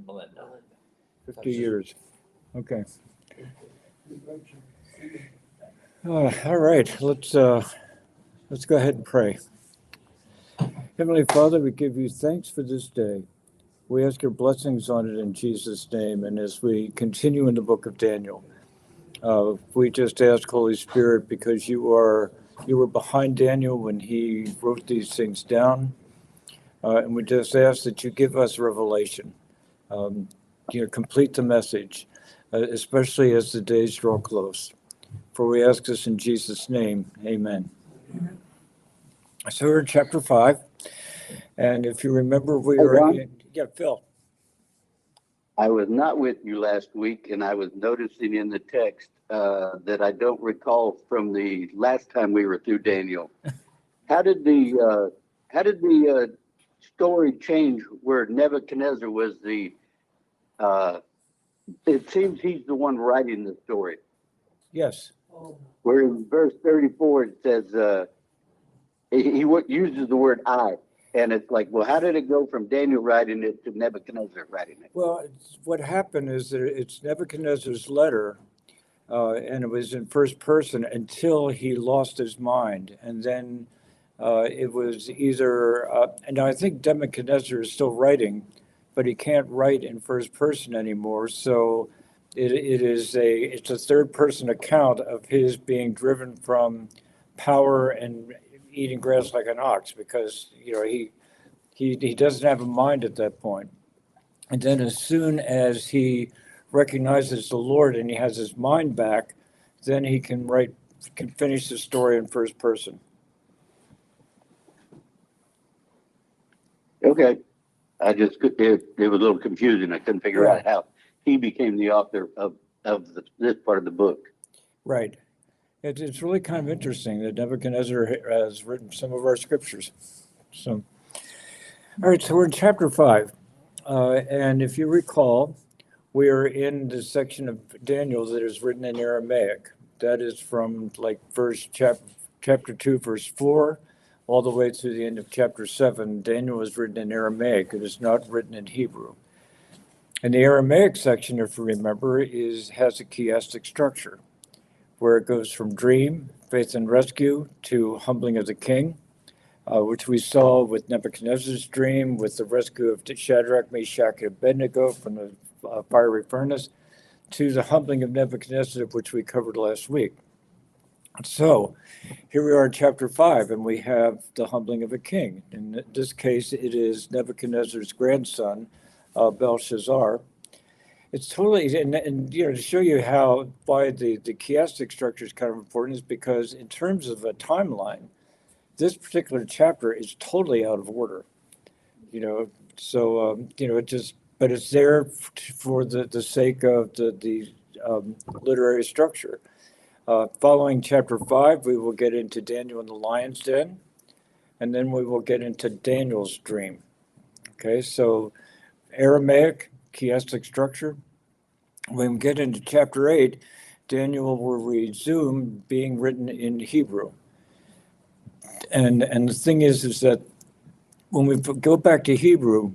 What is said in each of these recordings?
Melinda. 50 years. Okay. All right. Let's go ahead and pray. Heavenly Father, we give you thanks for this day. We ask your blessings on it in Jesus' name. And as we continue in the book of Daniel, we just ask, Holy Spirit, because you were behind Daniel when he wrote these things down. And we just ask that you give us revelation. Complete the message, especially as the days draw close. For we ask this in Jesus' name, amen. So we're in chapter 5, and if you remember, we were in, Phil. I was not with you last week, and I was noticing in the text that I don't recall from the last time we were through Daniel. How did the story change where Nebuchadnezzar was the? It seems he's the one writing the story. Yes. Where in verse 34 it says he uses the word "I." And it's like, well, how did it go from Daniel writing it to Nebuchadnezzar writing it? Well, what happened is that it's Nebuchadnezzar's letter, and it was in first person until he lost his mind. And then it was either, and I think Nebuchadnezzar is still writing, but he can't write in first person anymore. So it's a third person account of his being driven from power and eating grass like an ox, because he doesn't have a mind at that point. And then as soon as he recognizes the Lord and he has his mind back, then he can finish the story in first person. Okay. It was a little confusing. I couldn't figure out how he became the author of this part of the book. Right. It's really kind of interesting that Nebuchadnezzar has written some of our scriptures. So, all right, so we're in chapter 5. And if you recall, we are in the section of Daniel that is written in Aramaic. That is from like chapter 2, verse 4, all the way to the end of chapter 7. Daniel is written in Aramaic. It is not written in Hebrew. And the Aramaic section, if you remember, has a chiastic structure, where it goes from dream, faith and rescue, to humbling of the king, which we saw with Nebuchadnezzar's dream, with the rescue of Shadrach, Meshach, and Abednego from the fiery furnace, to the humbling of Nebuchadnezzar, which we covered last week. So here we are in chapter 5, and we have the humbling of a king. In this case, it is Nebuchadnezzar's grandson, Belshazzar. It's totally, and to show you why the chiastic structure is kind of important is because in terms of a timeline, this particular chapter is totally out of order. So but it's there for the sake of the literary structure. Following chapter 5, we will get into Daniel in the lion's den, and then we will get into Daniel's dream. Okay, so Aramaic, chiastic structure. When we get into chapter 8, Daniel will resume being written in Hebrew. And the thing is that when we go back to Hebrew,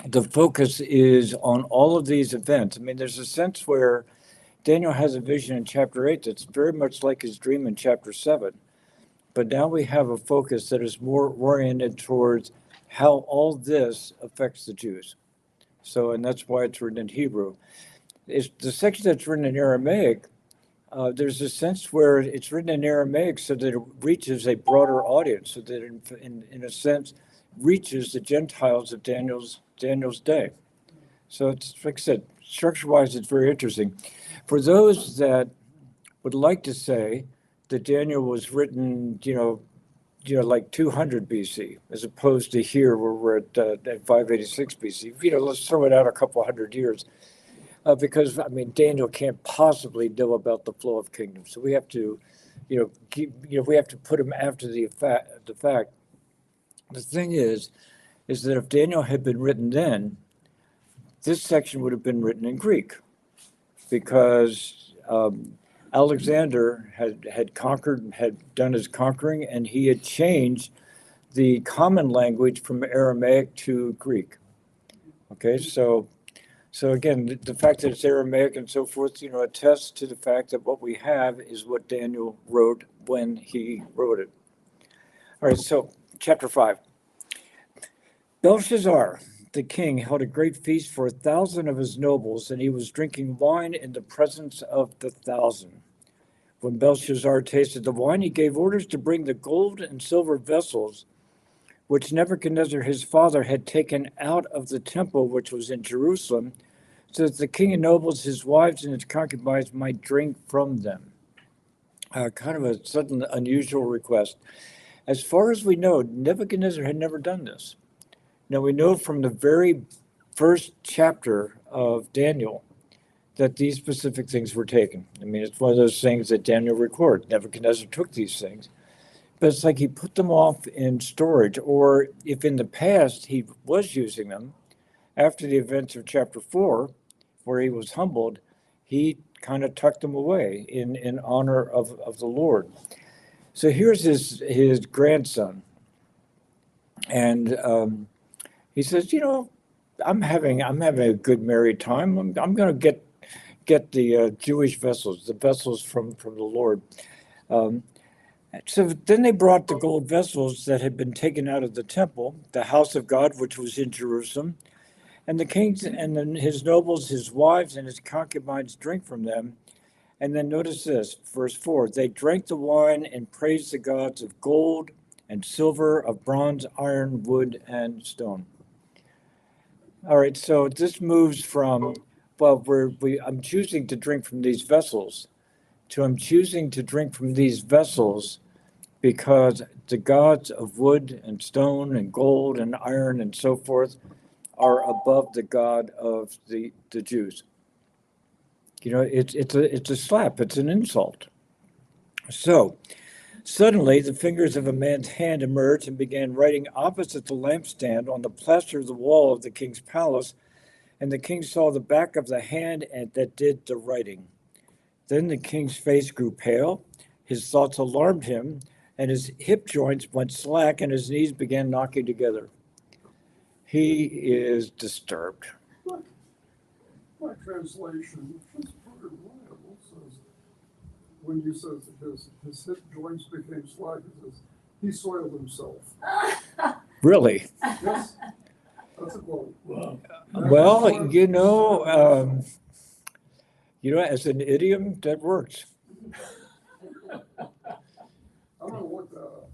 the focus is on all of these events. I mean, there's a sense where Daniel has a vision in chapter 8 that's very much like his dream in chapter 7. But now we have a focus that is more oriented towards how all this affects the Jews. So, and that's why it's written in Hebrew. It's the section that's written in Aramaic, there's a sense where it's written in Aramaic so that it reaches a broader audience, so that in a sense reaches the Gentiles of Daniel's day. So it's, like I said, structure-wise, it's very interesting. For those that would like to say that Daniel was written, like 200 BC, as opposed to here where we're at 586 BC. Let's throw it out a couple hundred years, because Daniel can't possibly know about the flow of kingdoms. So we have to, we have to put him after the fact. The thing is that if Daniel had been written then, this section would have been written in Greek, because Alexander had conquered, had done his conquering, and he had changed the common language from Aramaic to Greek. Okay, so again, the fact that it's Aramaic and so forth, attests to the fact that what we have is what Daniel wrote when he wrote it. All right, so chapter 5. Belshazzar, the king, held a great feast for 1,000 of his nobles, and he was drinking wine in the presence of the 1,000. When Belshazzar tasted the wine, he gave orders to bring the gold and silver vessels which Nebuchadnezzar his father had taken out of the temple which was in Jerusalem, so that the king and nobles, his wives, and his concubines might drink from them. Kind of a sudden, unusual request. As far as we know, Nebuchadnezzar had never done this. Now, we know from the very first chapter of Daniel that these specific things were taken. I mean, it's one of those things that Daniel records. Nebuchadnezzar took these things, but it's like he put them off in storage, or if in the past he was using them, after the events of chapter 4, where he was humbled, he kind of tucked them away in honor of the Lord. So here's his grandson, and he says, I'm having a good married time. I'm going to get the Jewish vessels, the vessels from the Lord. So then they brought the gold vessels that had been taken out of the temple, the house of God, which was in Jerusalem, and the kings and then his nobles, his wives, and his concubines drink from them. And then notice this, verse 4, they drank the wine and praised the gods of gold and silver, of bronze, iron, wood, and stone. All right, so this moves from, I'm choosing to drink from these vessels, to I'm choosing to drink from these vessels because the gods of wood and stone and gold and iron and so forth are above the God of the Jews. It's a slap, it's an insult. So suddenly the fingers of a man's hand emerged and began writing opposite the lampstand on the plaster of the wall of the king's palace, and the king saw the back of the hand that did the writing. Then the king's face grew pale, his thoughts alarmed him, and his hip joints went slack, and his knees began knocking together. He is disturbed. My translation, which is pretty reliable, says, when you says his hip joints became slack, it says, he soiled himself. Really? Yes, that's a quote. Well, as an idiom, that works. I'm gonna look that up.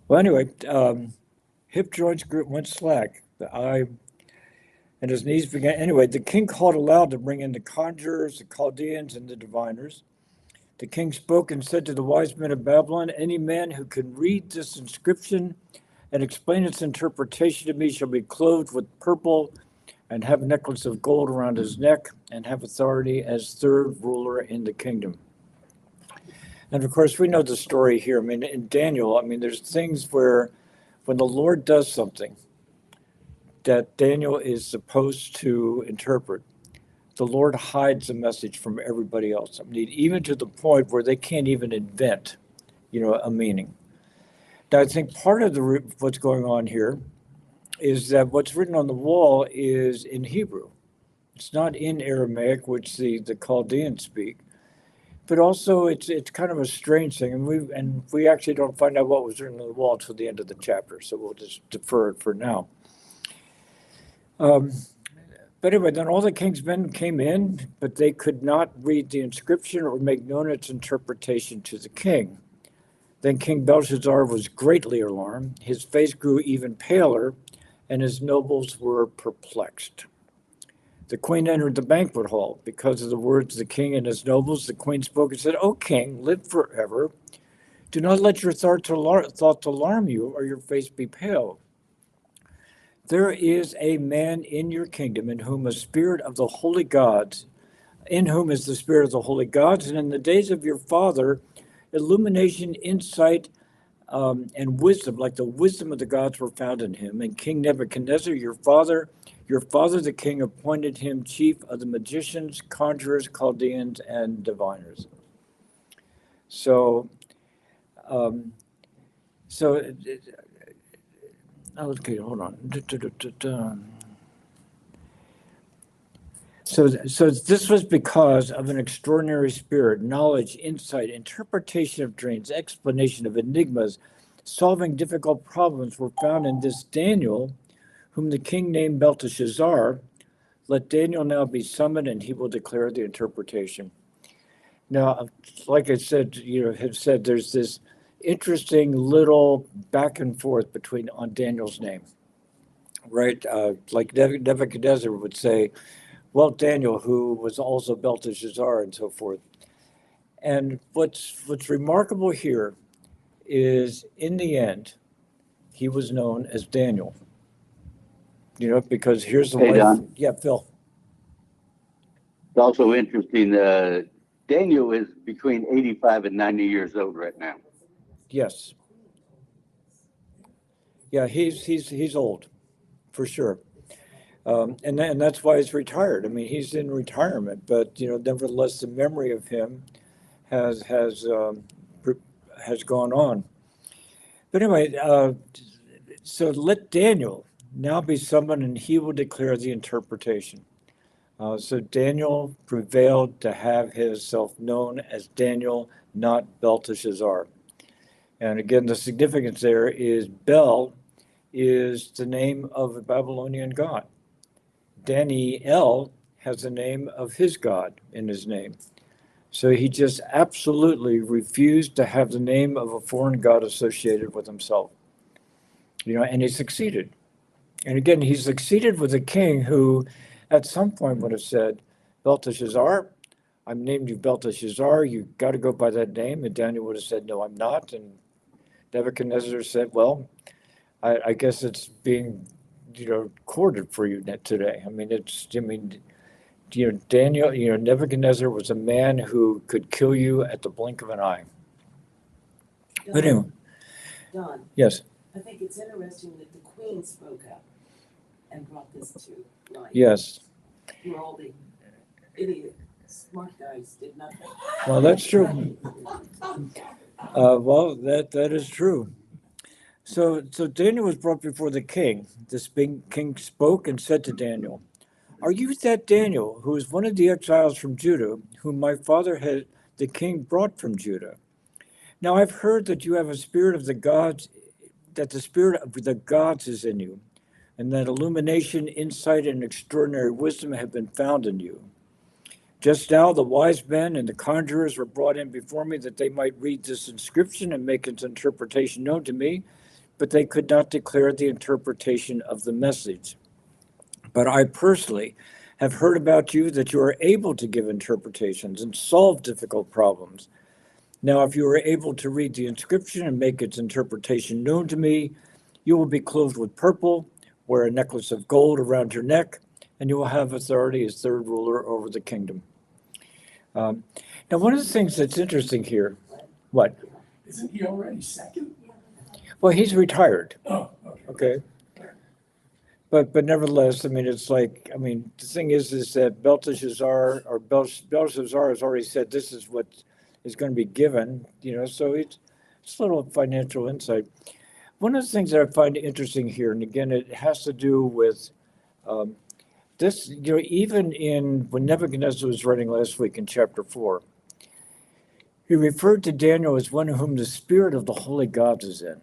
Well, anyway, hip joints went slack. And his knees began. Anyway, the king called aloud to bring in the conjurers, the Chaldeans, and the diviners. The king spoke and said to the wise men of Babylon, any man who can read this inscription and explain its interpretation to me shall be clothed with purple and have a necklace of gold around his neck and have authority as third ruler in the kingdom. And of course, we know the story here. I mean, in Daniel, there's things where when the Lord does something that Daniel is supposed to interpret, the Lord hides the message from everybody else. Even to the point where they can't even invent, a meaning. Now, I think part of what's going on here is that what's written on the wall is in Hebrew. It's not in Aramaic, which the Chaldeans speak. But also, it's kind of a strange thing, and we actually don't find out what was written on the wall until the end of the chapter, so we'll just defer it for now. But anyway, then all the king's men came in, but they could not read the inscription or make known its interpretation to the king. Then King Belshazzar was greatly alarmed. His face grew even paler, and his nobles were perplexed. The queen entered the banquet hall. Because of the words of the king and his nobles, the queen spoke and said, O king, live forever. Do not let your thoughts alarm you, or your face be pale. There is a man in your kingdom in whom is the spirit of the holy gods, and in the days of your father, illumination, insight, and wisdom, like the wisdom of the gods, were found in him. And King Nebuchadnezzar, your father the king, appointed him chief of the magicians, conjurers, Chaldeans, and diviners. So So, okay, hold on. So this was because of an extraordinary spirit, knowledge, insight, interpretation of dreams, explanation of enigmas, solving difficult problems were found in this Daniel, whom the king named Belteshazzar. Let Daniel now be summoned, and he will declare the interpretation. Now, like I said, have said, there's this interesting little back and forth on Daniel's name, right? Like Nebuchadnezzar would say, well, Daniel, who was also Belteshazzar and so forth. And what's remarkable here is, in the end, he was known as Daniel. Because here's the Hey, life. Don. Yeah, Phil. It's also interesting, Daniel is between 85 and 90 years old right now. Yes. Yeah, he's old, for sure. And that's why he's retired. I mean, he's in retirement, but nevertheless, the memory of him has gone on. But anyway, so let Daniel now be summoned, and he will declare the interpretation. So Daniel prevailed to have himself known as Daniel, not Belteshazzar. And again, the significance there is Bel is the name of a Babylonian god. Daniel has the name of his god in his name. So he just absolutely refused to have the name of a foreign god associated with himself. And he succeeded. And again, he succeeded with a king who at some point would have said, Belteshazzar, I've named you Belteshazzar, you got to go by that name. And Daniel would have said, no, I'm not. And Nebuchadnezzar said, well, I guess it's being courted for you today. Daniel, Nebuchadnezzar was a man who could kill you at the blink of an eye. But anyway. Don, Yes. I think it's interesting that the Queen spoke up and brought this to light. Yes. Where all the idiot smart guys did nothing. Well, that's true. Well, that is true. So Daniel was brought before the king. This king spoke and said to Daniel, are you that Daniel, who is one of the exiles from Judah, whom my father had the king brought from Judah? Now I've heard that you have a spirit of the gods, that the spirit of the gods is in you, and that illumination, insight, and extraordinary wisdom have been found in you. Just now the wise men and the conjurers were brought in before me that they might read this inscription and make its interpretation known to me, but they could not declare the interpretation of the message. But I personally have heard about you that you are able to give interpretations and solve difficult problems. Now, if you are able to read the inscription and make its interpretation known to me, you will be clothed with purple, wear a necklace of gold around your neck, and you will have authority as third ruler over the kingdom. Now, one of the things that's interesting here, what? Isn't he already second? Well, he's retired. Oh, Okay. But nevertheless, the thing is that Belshazzar has already said this is what is going to be given, so it's a little financial insight. One of the things that I find interesting here, and again, it has to do with this, even when Nebuchadnezzar was writing last week in chapter 4, he referred to Daniel as one whom the spirit of the holy gods is in.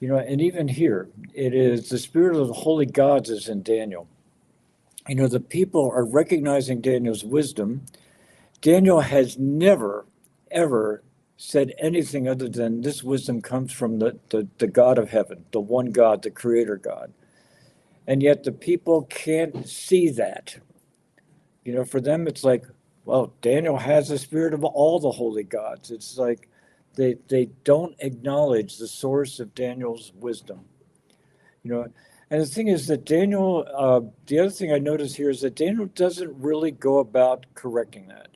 And even here, it is the spirit of the holy gods is in Daniel. The people are recognizing Daniel's wisdom. Daniel has never, ever said anything other than this wisdom comes from the God of heaven, the one God, the creator God. And yet the people can't see that. For them, it's like, well, Daniel has the spirit of all the holy gods. It's like, they don't acknowledge the source of Daniel's wisdom, and the thing is that Daniel, the other thing I notice here is that Daniel doesn't really go about correcting that.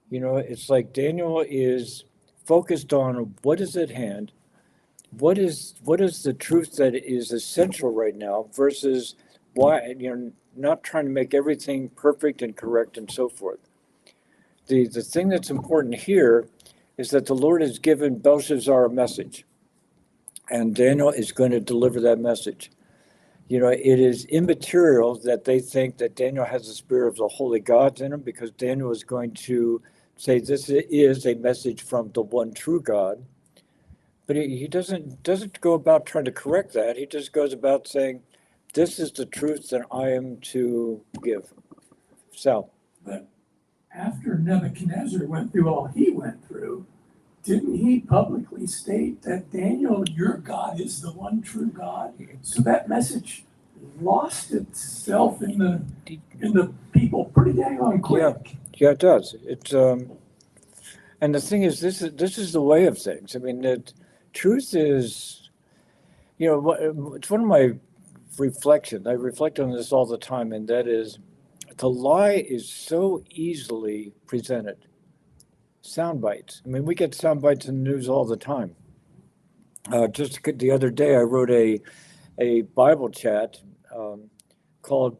It's like Daniel is focused on what is at hand, what is the truth that is essential right now versus why, not trying to make everything perfect and correct and so forth. The thing that's important here is that the Lord has given Belshazzar a message. And Daniel is going to deliver that message. You know, it is immaterial that they think that Daniel has the spirit of the holy gods in him, because Daniel is going to say this is a message from the one true God. But he doesn't go about trying to correct that. He just goes about saying, this is the truth that I am to give. So, But after Nebuchadnezzar went through all he went through, didn't he publicly state that Daniel, your God is the one true God? So that message lost itself in the people pretty dang on quick. yeah, it does. It's and the thing is, this is the way of things. I mean, the truth is, you know, it's one of my reflections. I reflect on this all the time, and that is, the lie is so easily presented. Sound bites. I mean, we get sound bites in the news all the time. Just the other day, I wrote a Bible chat called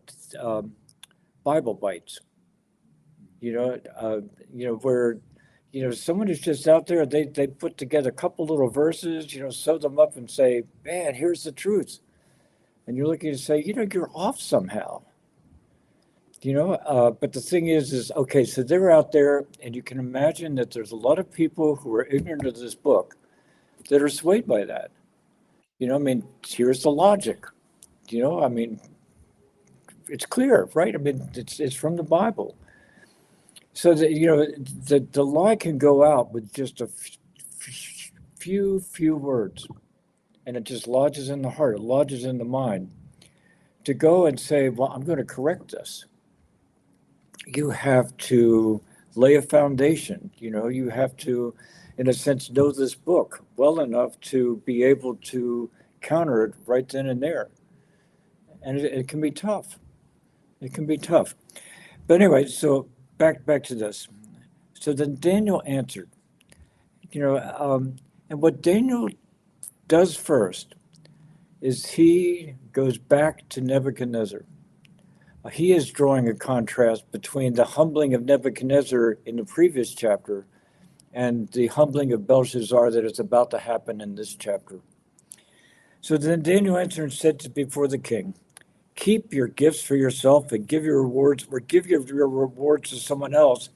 Bible Bites. You know, where, you know, someone is just out there, they put together a couple little verses, you know, sew them up and say, man, here's the truth. And you're looking to say, you know, you're off somehow. You know, but the thing is okay, so they're out there, and you can imagine that there's a lot of people who are ignorant of this book that are swayed by that. You know, I mean, here's the logic. You know, I mean, it's clear, right? I mean, it's from the Bible. So that, you know, the lie can go out with just a few words, and it just lodges in the heart, it lodges in the mind. To go and say, well, I'm going to correct this. You have to lay a foundation. You know, you have to, in a sense, know this book well enough to be able to counter it right then and there. And it can be tough. It can be tough. But anyway, so back to this. So then Daniel answered, you know, and what Daniel does first is he goes back to Nebuchadnezzar. He is drawing a contrast between the humbling of Nebuchadnezzar in the previous chapter and the humbling of Belshazzar that is about to happen in this chapter. So then Daniel answered and said before the king, keep your gifts for yourself and give your rewards, or give your rewards to someone else.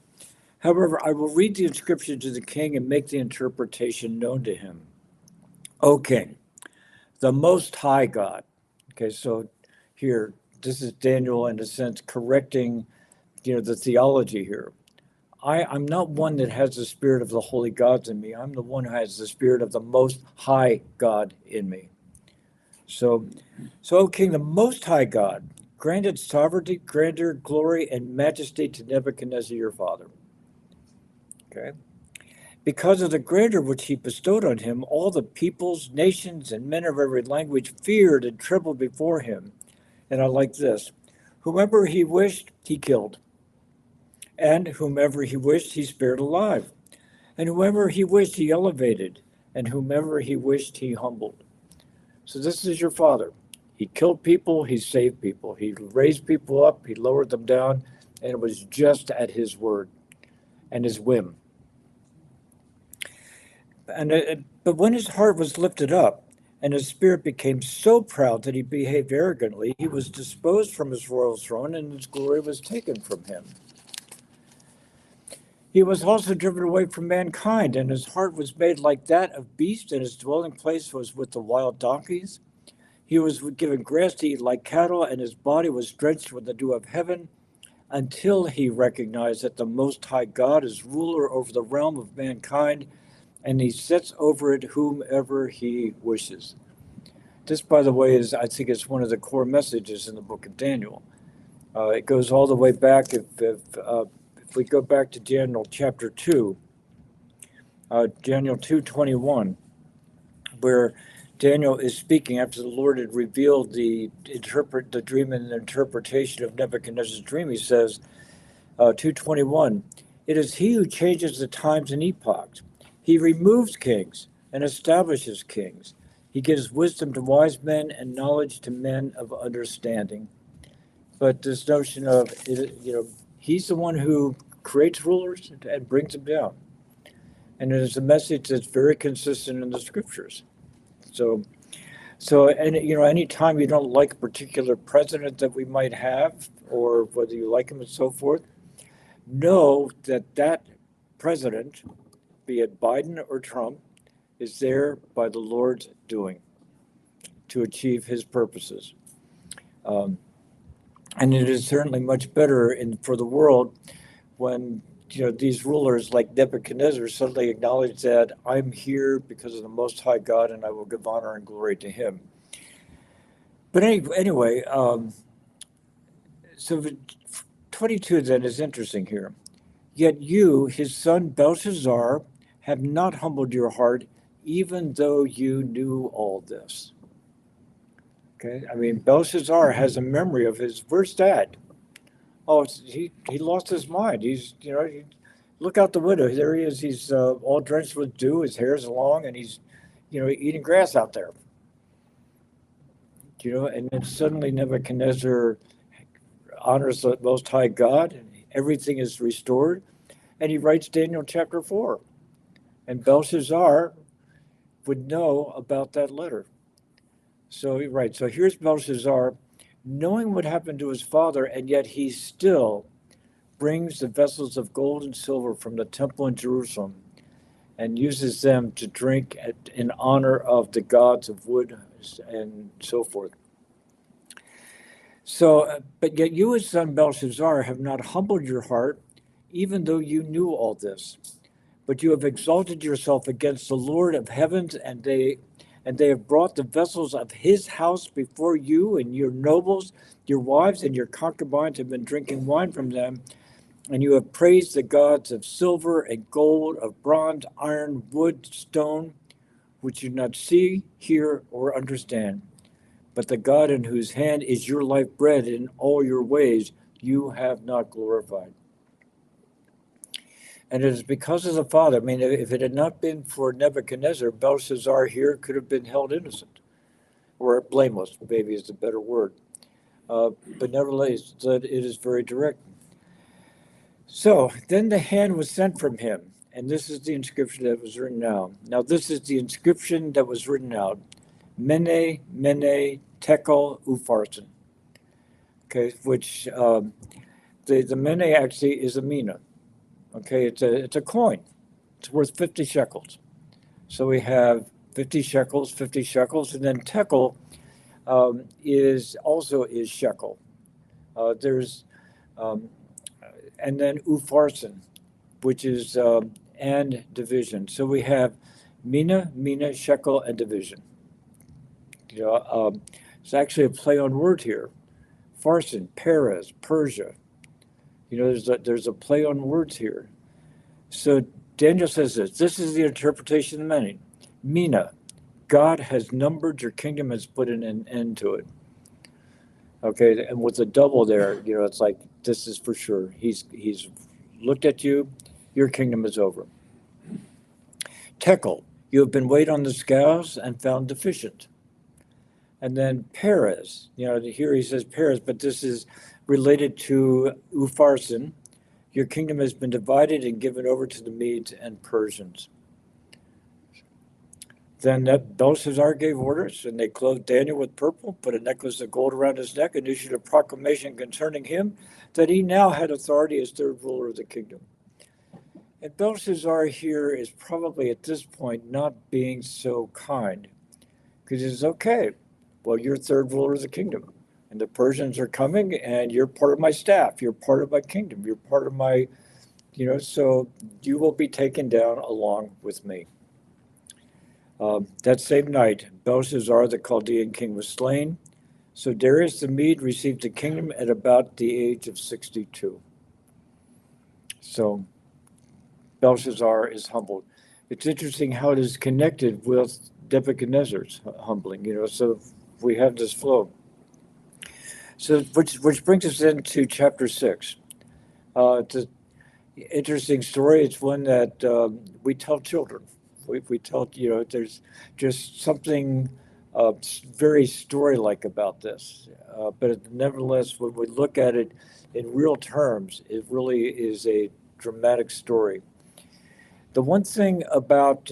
However, I will read the inscription to the king and make the interpretation known to him. O king, the Most High God. Okay, so here, this is Daniel, in a sense, correcting, you know, the theology here. I'm not one that has the spirit of the holy gods in me. I'm the one who has the spirit of the Most High God in me. So, O king, the Most High God granted sovereignty, grandeur, glory, and majesty to Nebuchadnezzar your father. Okay. Because of the grandeur which he bestowed on him, all the peoples, nations, and men of every language feared and trembled before him. And I like this. Whomever he wished, he killed. And whomever he wished, he spared alive. And whomever he wished, he elevated. And whomever he wished, he humbled. So this is your father. He killed people, he saved people. He raised people up, he lowered them down, and it was just at his word and his whim. But when his heart was lifted up, and his spirit became so proud that he behaved arrogantly, he was disposed from his royal throne, and his glory was taken from him. He was also driven away from mankind, and his heart was made like that of beasts, and his dwelling place was with the wild donkeys. He was given grass to eat like cattle, and his body was drenched with the dew of heaven, until he recognized that the Most High God is ruler over the realm of mankind, and he sets over it whomever he wishes. This, by the way, I think it's one of the core messages in the book of Daniel. It goes all the way back, if we go back to Daniel chapter 2, Daniel 2:21, where Daniel is speaking after the Lord had revealed the dream and the interpretation of Nebuchadnezzar's dream. He says, 2:21, it is he who changes the times and epochs. He removes kings and establishes kings. He gives wisdom to wise men and knowledge to men of understanding. But this notion of, you know, he's the one who creates rulers and brings them down. And it is a message that's very consistent in the scriptures. So, and anytime you don't like a particular president that we might have, or whether you like him and so forth, know that that president, be it Biden or Trump, is there by the Lord's doing to achieve his purposes. And it is certainly much better for the world when these rulers like Nebuchadnezzar suddenly acknowledge that I'm here because of the Most High God, and I will give honor and glory to Him. But anyway, so 22 then is interesting here. Yet you, his son Belshazzar, have not humbled your heart, even though you knew all this. Okay, I mean, Belshazzar has a memory of where's Dad? Oh, he lost his mind. Look out the window. There he is. He's all drenched with dew. His hair's long, and he's, eating grass out there. And then suddenly Nebuchadnezzar honors the Most High God, and everything is restored. And he writes Daniel chapter 4. And Belshazzar would know about that letter. So he writes, so here's Belshazzar, knowing what happened to his father, and yet he still brings the vessels of gold and silver from the temple in Jerusalem and uses them to drink in honor of the gods of wood and so forth. So, but yet you, his son Belshazzar, have not humbled your heart, even though you knew all this. But you have exalted yourself against the Lord of heavens, and they have brought the vessels of his house before you, and your nobles, your wives, and your concubines have been drinking wine from them. And you have praised the gods of silver and gold, of bronze, iron, wood, stone, which you do not see, hear, or understand. But the God in whose hand is your life bread in all your ways, you have not glorified. And it is because of the father. I mean, if it had not been for Nebuchadnezzar, Belshazzar here could have been held innocent, or blameless, maybe is the better word. But nevertheless, it is very direct. So then the hand was sent from him, and this is the inscription that was written out. Now this is the inscription that was written out: Mene, Mene, Tekel, Upharsin. Okay, which the Mene actually is a mina. Okay, it's a coin. It's worth 50 shekels. So we have 50 shekels, and then Tekel is shekel. And then Upharsin, which is and division. So we have mina, shekel, and division. It's actually a play on word here. Pharsin, Perez, Persia. There's a play on words here. So Daniel says this is the interpretation of the meaning. Mina, God has numbered your kingdom, has put an end to it. Okay, and with the double there, it's like, this is for sure. He's looked at you, your kingdom is over. Tekel, you have been weighed on the scales and found deficient. And then Perez, here he says Perez, but this is related to Upharsin. Your kingdom has been divided and given over to the Medes and Persians. Then Belshazzar gave orders, and they clothed Daniel with purple, put a necklace of gold around his neck, and issued a proclamation concerning him that he now had authority as third ruler of the kingdom. And Belshazzar here is probably at this point not being so kind, because it's okay. Well, you're third ruler of the kingdom, and the Persians are coming, and you're part of my staff. You're part of my kingdom. You're part of my, so you will be taken down along with me. That same night, Belshazzar, the Chaldean king, was slain. So Darius the Mede received the kingdom at about the age of 62. So Belshazzar is humbled. It's interesting how it is connected with Nebuchadnezzar's humbling, so we have this flow. So which brings us into chapter 6. It's an interesting story. It's one that we tell children. We tell, there's just something very story-like about this. But nevertheless, when we look at it in real terms, it really is a dramatic story. The one thing about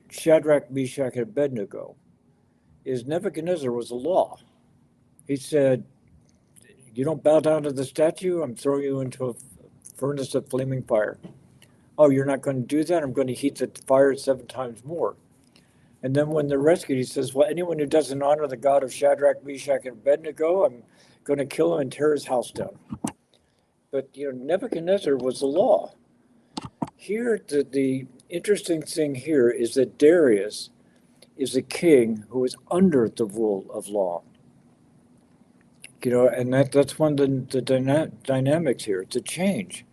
Shadrach, Meshach, and Abednego is Nebuchadnezzar was a law. He said, you don't bow down to the statue, I'm throwing you into a furnace of flaming fire. Oh, you're not going to do that? I'm going to heat the fire 7 times more. And then when they're rescued, he says, well, anyone who doesn't honor the God of Shadrach, Meshach, and Abednego, I'm going to kill him and tear his house down. But, Nebuchadnezzar was the law. Here, the interesting thing here is that Darius is a king who is under the rule of law. And that's one of the dynamics here. It's a change.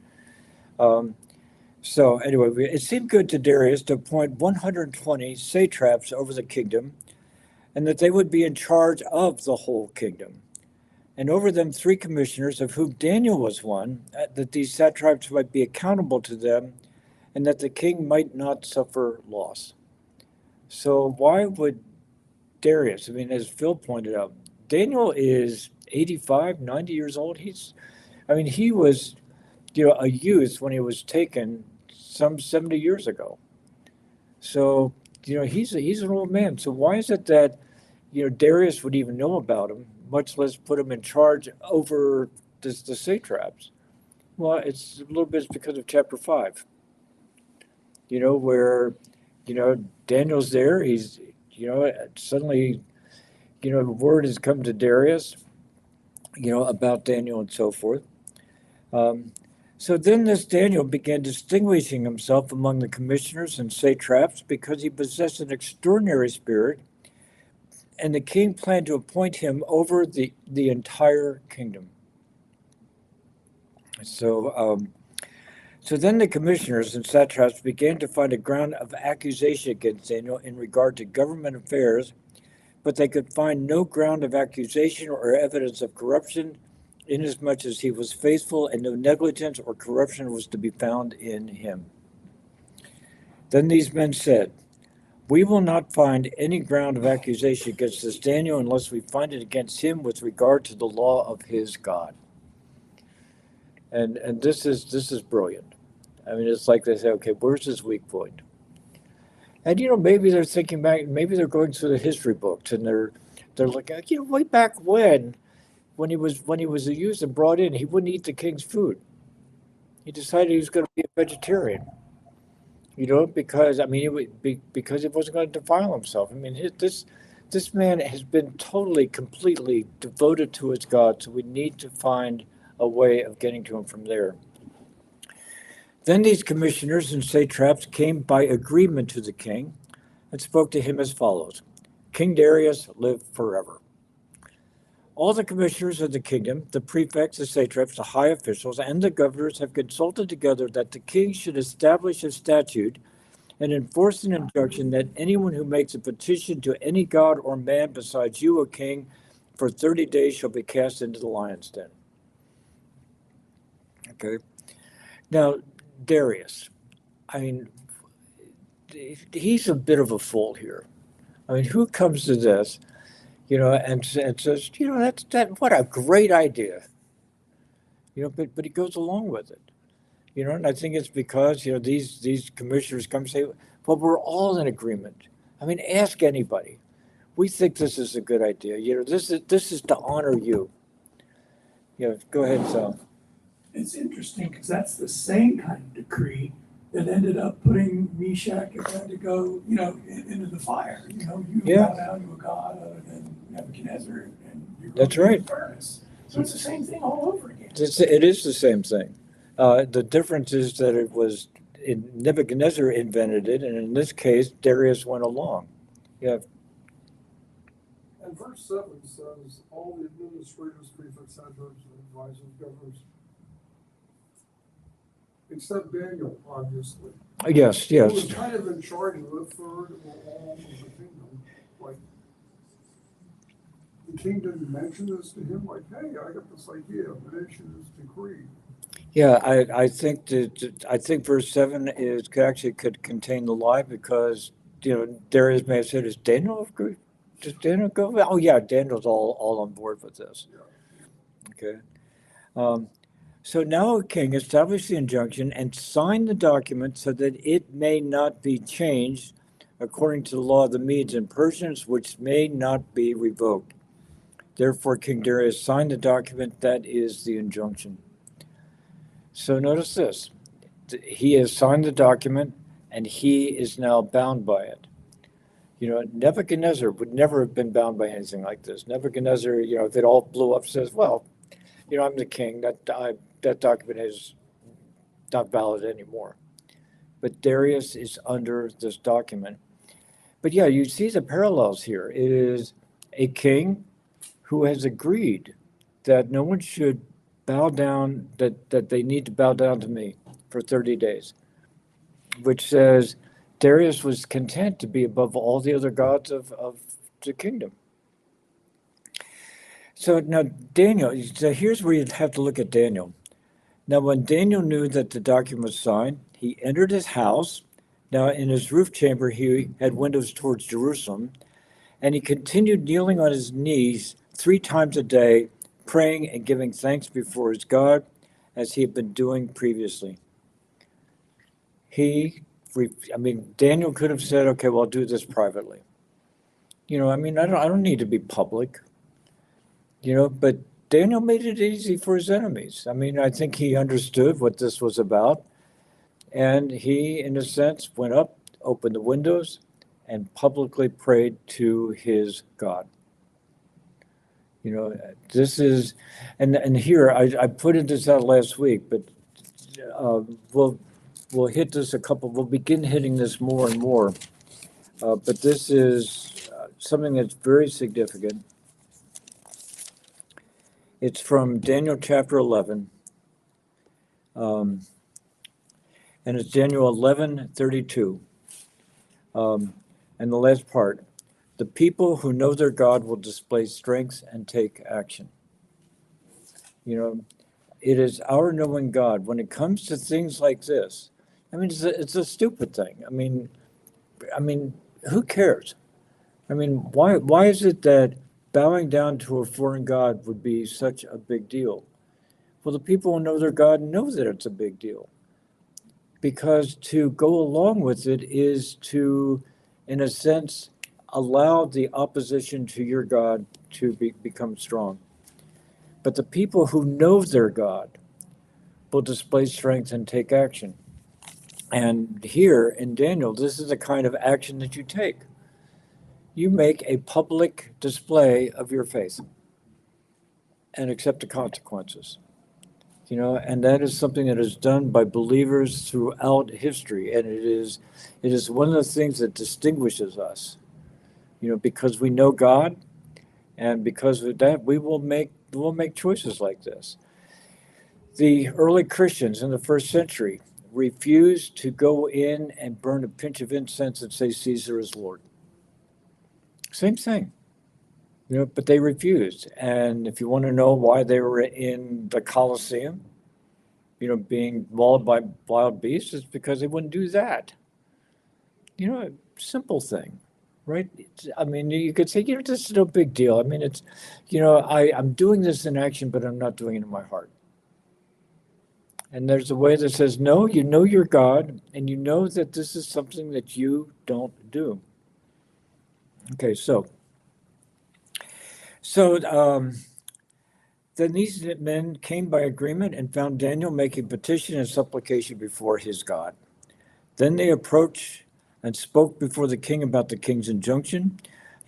So anyway, it seemed good to Darius to appoint 120 satraps over the kingdom, and that they would be in charge of the whole kingdom. And over them 3 commissioners, of whom Daniel was one, that these satraps might be accountable to them, and that the king might not suffer loss. So why would Darius, as Phil pointed out, Daniel is 85, 90 years old. He was, a youth when he was taken some 70 years ago. So, he's an old man. So why is it that, Darius would even know about him, much less put him in charge over the satraps? Well, it's a little bit because of chapter 5, where, Daniel's there. He's, suddenly, word has come to Darius, about Daniel and so forth. So then this Daniel began distinguishing himself among the commissioners and satraps because he possessed an extraordinary spirit, and the king planned to appoint him over the entire kingdom. So then the commissioners and satraps began to find a ground of accusation against Daniel in regard to government affairs, but they could find no ground of accusation or evidence of corruption, inasmuch as he was faithful and no negligence or corruption was to be found in him. Then these men said, we will not find any ground of accusation against this Daniel unless we find it against him with regard to the law of his God. And this is brilliant. It's like they say, okay, where's his weak point? And maybe they're thinking back, maybe they're going through the history books and they're like, way back when he was a youth and brought in, he wouldn't eat the king's food. He decided he was going to be a vegetarian. Because because he wasn't going to defile himself. This man has been totally, completely devoted to his God, so we need to find a way of getting to him from there. Then these commissioners and satraps came by agreement to the king and spoke to him as follows: King Darius, live forever. All the commissioners of the kingdom, the prefects, the satraps, the high officials, and the governors have consulted together that the king should establish a statute and enforce an injunction that anyone who makes a petition to any god or man besides you, O king, for 30 days shall be cast into the lion's den. Okay. Now, Darius, he's a bit of a fool here. Who comes to this, and says, what a great idea, but he goes along with it, and I think it's because, these commissioners come and say, well, we're all in agreement. Ask anybody. We think this is a good idea. This is to honor you. Go ahead, Sal. It's interesting because that's the same kind of decree that ended up putting Meshach and Abednego, into the fire. You Yeah. bow down to a god other than Nebuchadnezzar, and you're That's going to right. the furnace. So it's the same thing all over again. It is the same thing. The difference is that it was Nebuchadnezzar invented it, and in this case, Darius went along. Yeah. And verse 7 says, all the administrators, prefects, satraps, advisors, governors, except Daniel, obviously. Yes. He was kind of in charge of a third or all of the kingdom. Like, the king didn't mention this to him, like, hey, I got this idea, but issue this decree. Yeah, I think verse 7 could contain the lie because Darius may have said, "Is Daniel agree? Does Daniel go?" Oh yeah, Daniel's all on board with this. Okay. So now, O king, establish the injunction and sign the document so that it may not be changed according to the law of the Medes and Persians, which may not be revoked. Therefore, King Darius signed the document that is the injunction. So notice this. He has signed the document and he is now bound by it. You know, Nebuchadnezzar would never have been bound by anything like this. Nebuchadnezzar, you know, if it all blew up, says, well, you know, I'm the king. That document is not valid anymore. But Darius is under this document. But yeah, you see the parallels here. It is a king who has agreed that no one should bow down, that they need to bow down to me for 30 days, which says Darius was content to be above all the other gods of the kingdom. So now Daniel, so here's where you'd have to look at Daniel. Now, when Daniel knew that the document was signed, he entered his house. Now, in his roof chamber, he had windows towards Jerusalem, and he continued kneeling on his knees 3 times a day, praying and giving thanks before his God, as he had been doing previously. Daniel could have said, okay, well, I'll do this privately. You know, I don't need to be public, you know, but Daniel made it easy for his enemies. I mean, I think he understood what this was about. And he, in a sense, went up, opened the windows, and publicly prayed to his God. You know, this is, and here, I put this out last week, but we'll hit this we'll begin hitting this more and more. But this is something that's very significant. It's from Daniel chapter 11. And it's Daniel 11:32. And the last part, the people who know their God will display strength and take action. You know, it is our knowing God. When it comes to things like this, I mean, it's a stupid thing. I mean, who cares? I mean, why is it that bowing down to a foreign god would be such a big deal? Well, the people who know their God know that it's a big deal. Because to go along with it is to, in a sense, allow the opposition to your God to become strong. But the people who know their God will display strength and take action. And here in Daniel, this is the kind of action that you take. You make a public display of your faith and accept the consequences. You know, and that is something that is done by believers throughout history. And it is one of the things that distinguishes us, you know, because we know God, and because of that, we'll make choices like this. The early Christians in the first century refused to go in and burn a pinch of incense and say Caesar is Lord. Same thing. You know, but they refused. And if you want to know why they were in the Colosseum, you know, being mauled by wild beasts, it's because they wouldn't do that. You know, simple thing, right? I mean, you could say, you know, this is no big deal. I mean, it's, you know, I'm doing this in action, but I'm not doing it in my heart. And there's a way that says, no, you know your God, and you know that this is something that you don't do. Okay, so then these men came by agreement and found Daniel making petition and supplication before his God. Then they approached and spoke before the king about the king's injunction.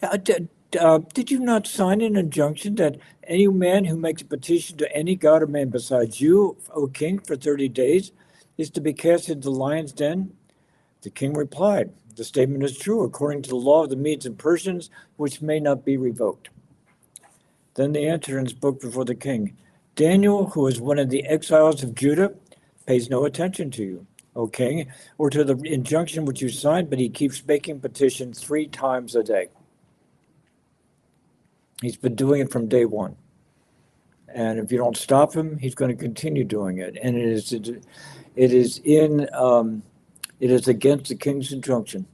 Did you not sign an injunction that any man who makes a petition to any god or man besides you, O king, for 30 days is to be cast into the lion's den? The king replied, the statement is true according to the law of the Medes and Persians, which may not be revoked. Then they answered and spoke before the king. Daniel, who is one of the exiles of Judah, pays no attention to you, O king, or to the injunction which you signed, but he keeps making petition 3 times a day. He's been doing it from day one. And if you don't stop him, he's going to continue doing it. And it is against the king's injunction.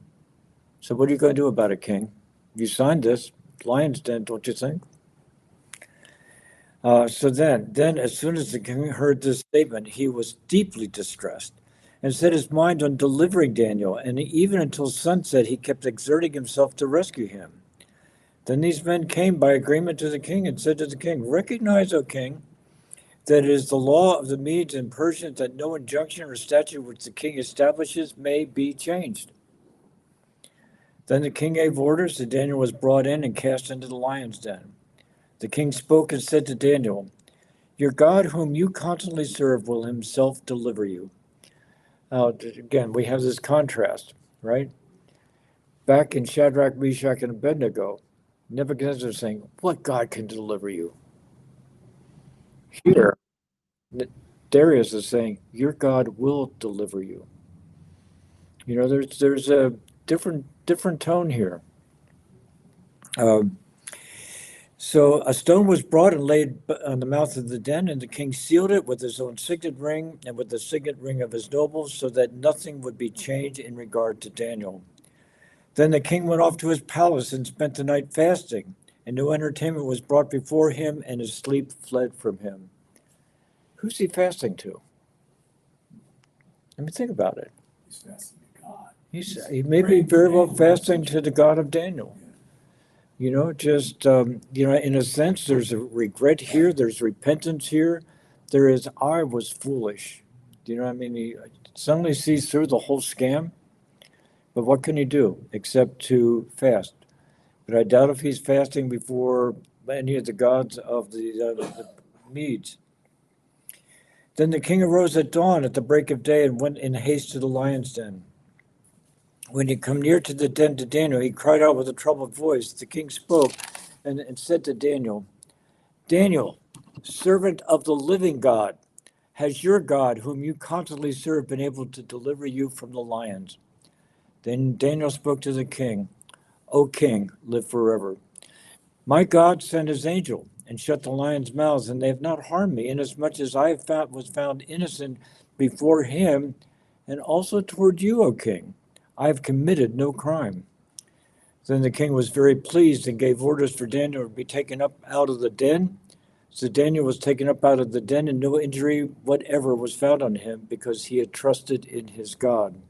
So what are you going to do about it, king? You signed this, lion's den, don't you think? So then, as soon as the king heard this statement, he was deeply distressed and set his mind on delivering Daniel, and even until sunset he kept exerting himself to rescue him. Then these men came by agreement to the king and said to the king, "Recognize, O king, that it is the law of the Medes and Persians that no injunction or statute which the king establishes may be changed." Then the king gave orders, and Daniel was brought in and cast into the lion's den. The king spoke and said to Daniel, "Your God, whom you constantly serve, will himself deliver you." Now, again, we have this contrast, right? Back in Shadrach, Meshach, and Abednego, Nebuchadnezzar is saying, "What God can deliver you?" Here, Darius is saying, "Your God will deliver you." You know, there's a different tone here. So a stone was brought and laid on the mouth of the den, and the king sealed it with his own signet ring and with the signet ring of his nobles, so that nothing would be changed in regard to Daniel. Then the king went off to his palace and spent the night fasting, and no entertainment was brought before him, and his sleep fled from him. Who's he fasting to? Let me think about it. He's fasting to God. He may be very well fasting to the God of Daniel. You know, just, in a sense, there's a regret here, there's repentance here. There is, I was foolish. You know what I mean? He suddenly sees through the whole scam. But what can he do except to fast? But I doubt if he's fasting before any of the gods of the Medes. Then the king arose at dawn at the break of day and went in haste to the lion's den. When he come near to the den to Daniel, he cried out with a troubled voice. The king spoke and said to Daniel, "Daniel, servant of the living God, has your God, whom you constantly serve, been able to deliver you from the lions?" Then Daniel spoke to the king, "O king, live forever. My God sent his angel and shut the lions' mouths, and they have not harmed me, inasmuch as I was found innocent before him, and also toward you, O king. I have committed no crime." Then the king was very pleased and gave orders for Daniel to be taken up out of the den. So Daniel was taken up out of the den, and no injury whatever was found on him, because he had trusted in his God.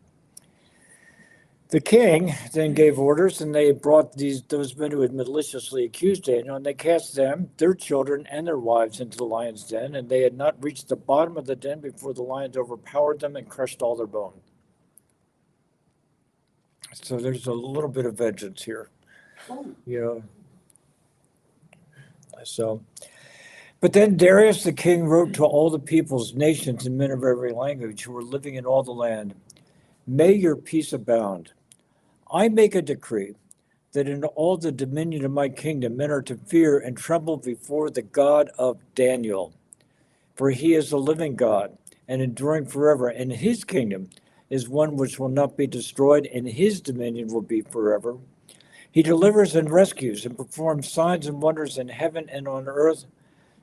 The king then gave orders, and they brought those men who had maliciously accused Daniel, and they cast them, their children, and their wives into the lion's den, and they had not reached the bottom of the den before the lions overpowered them and crushed all their bone. So there's a little bit of vengeance here, you know. So, but then Darius the king wrote to all the peoples, nations, and men of every language who were living in all the land, "May your peace abound. I make a decree that in all the dominion of my kingdom men are to fear and tremble before the God of Daniel, for he is the living God and enduring forever, and his kingdom is one which will not be destroyed, and his dominion will be forever. He delivers and rescues and performs signs and wonders in heaven and on earth,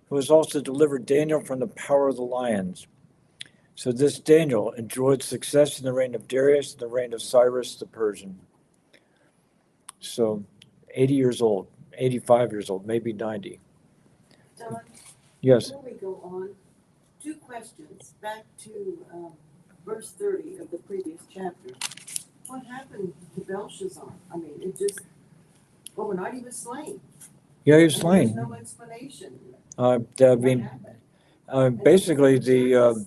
who has also delivered Daniel from the power of the lions." So this Daniel enjoyed success in the reign of Darius, the reign of Cyrus the Persian. So 80 years old, 85 years old, maybe 90. Don, Yes. before we go on, 2 questions. Back to verse 30 of the previous chapter. What happened to Belshazzar? I mean, it just, overnight he was slain. Yeah, he was And slain. There's no explanation. I What mean, happened? And basically where the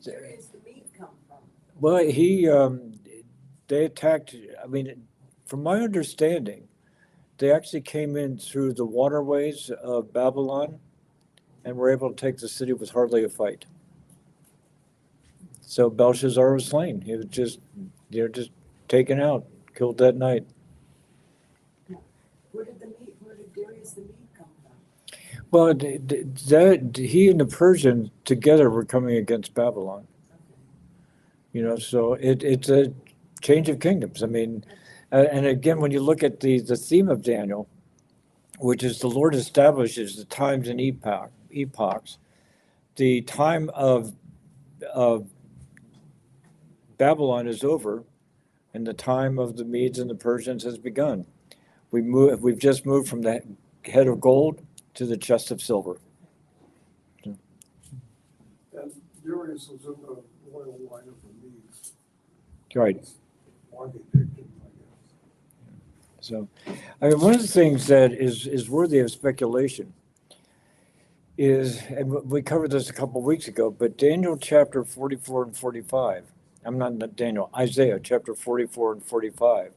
does the meat come from? well, they attacked. I mean, from my understanding, they actually came in through the waterways of Babylon, and were able to take the city with hardly a fight. So Belshazzar was slain. He was just taken out, killed that night. Where did Darius the meat come from? Well, he and the Persians together were coming against Babylon. You know, so it's a change of kingdoms. I mean, and again, when you look at the theme of Daniel, which is the Lord establishes the times and epochs, the time of Babylon is over, and the time of the Medes and the Persians has begun. We've just moved from the head of gold to the chest of silver. And Darius was in the royal line of the Medes. Right. Why they picked him, I guess. So, I mean, one of the things that is worthy of speculation is, and we covered this a couple of weeks ago, but Daniel chapter 44 and 45. I'm not Daniel, Isaiah chapter 44 and 45.